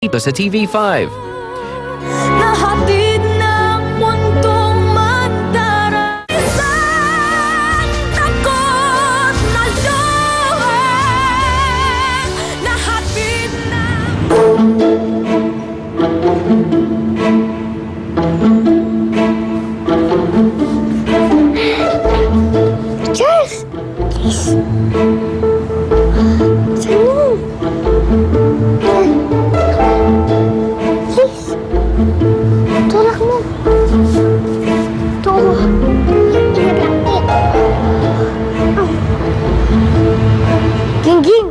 Dito sa TV5. Nahatid ng mundong mandarang isang takot na luha. Nahatid ng... Charles! Please. Saan mo? Please. Tulak mo. Ito. Ingat lang. Gingging!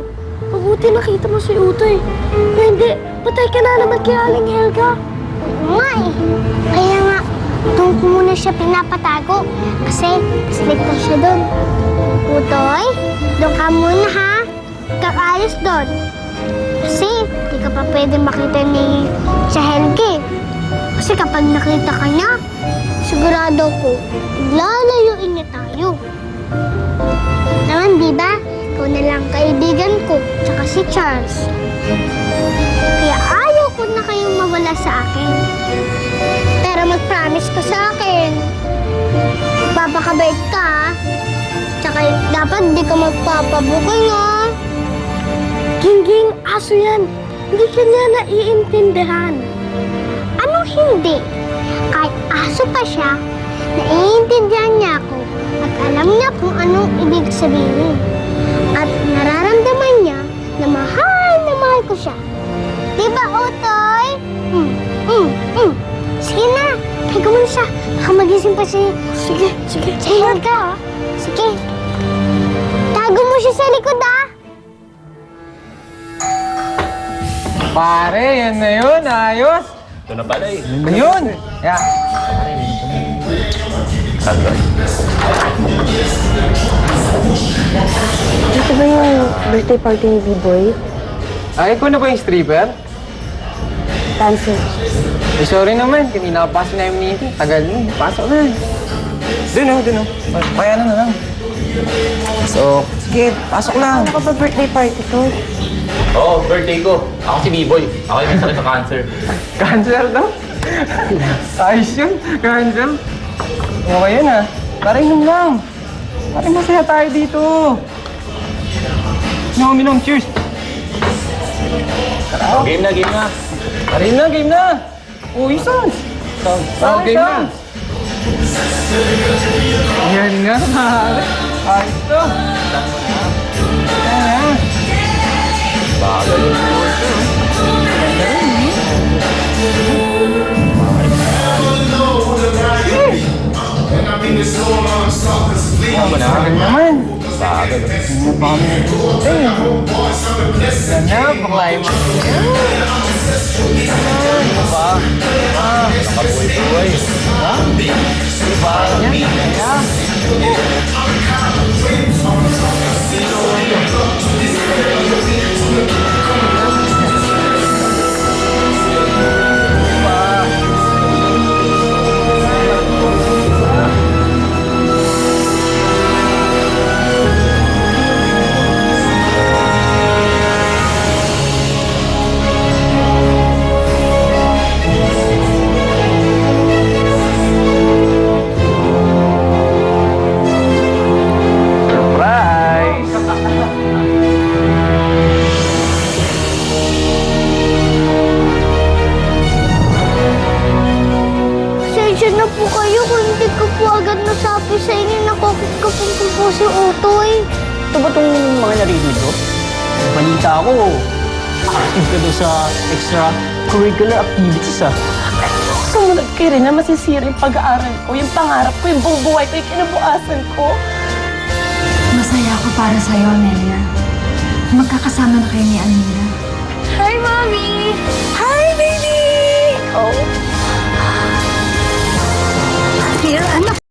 Mabuti nakita mo si Utoy. Kung hindi, patay ka na naman kay Aling Helga. Oo nga eh. Kaya nga, doon ko muna siya pinapatago. Kasi, ligtas siya doon. Utoy, doon ka muna ha. Kakaalis doon. Kasi, di ka pa pwede makita ni sa Helga. Kasi kapag nakita ka niya, sigurado ko, lalayuin niya tayo. Naman, di ba? Ikaw na lang kaibigan ko, tsaka si Charles. Kaya ayaw ko na kayong mawala sa akin. Pero mag-promise ka sa akin. Papakabait ka, ha? Tsaka dapat di ka magpapabukol, ha? Gingging, aso yan. Hindi ka niya naiintindihan. Anong hindi? Kahit aso pa siya, naiintindihan niya ako at alam niya kung anong ibig sabihin. At nararamdaman niya na mahal ko siya. Di ba, Utoy? Sige na, tayo muna siya. Baka magising pa si... Sige. Sige ka, Sige. Tago mo siya sa likod, ah. Pare, yan na yun. Ayos. Ito na pala eh. Ayun. Yeah. Ito ba yung birthday party ni B-Boy? Ay, ikaw na ba yung stripper? Dancer. Eh, sorry naman. Kanina pa kasi na yung meeting. Tagal mo. Pasok na. Doon. Kaya na lang. So, sige. Pasok lang. Ano ka ba birthday party to? Oo, birthday ko. Ako si B-Boy. Ako yung may sakit sa cancer. Cancel daw? Ayos yun. Cancel. Okay yun ah. Tara, inom lang. Tara, masaya tayo dito. Minom. Cheers. Oh, game na. Tara, game na. Uy, Sons. Game na. Yan nga, pare. Ayos to. Ayan. Bagal yung Bagal naman. bagal. Ano ba kami? Yan na, baklay mo. Ano ba? Nakabuhay-buhay. Ha? Diba? Yan. Pasensya na po kayo kung hindi ko po agad nasabi sa inyo na kakit-kapong ko po si Utoy. Ito ba itong mga narinig ko? Balita ko, active ka doon sa extracurricular activities ah. Sumunod kayo rin na masisira yung pag-aaral ko, yung pangarap ko, yung buong buhay ko, yung kinabukasan ko. Masaya ako para sa'yo, Amelia. Magkakasama na kayo ni Almira. Hi, Mommy! Hi, baby! Oh. Here, anak.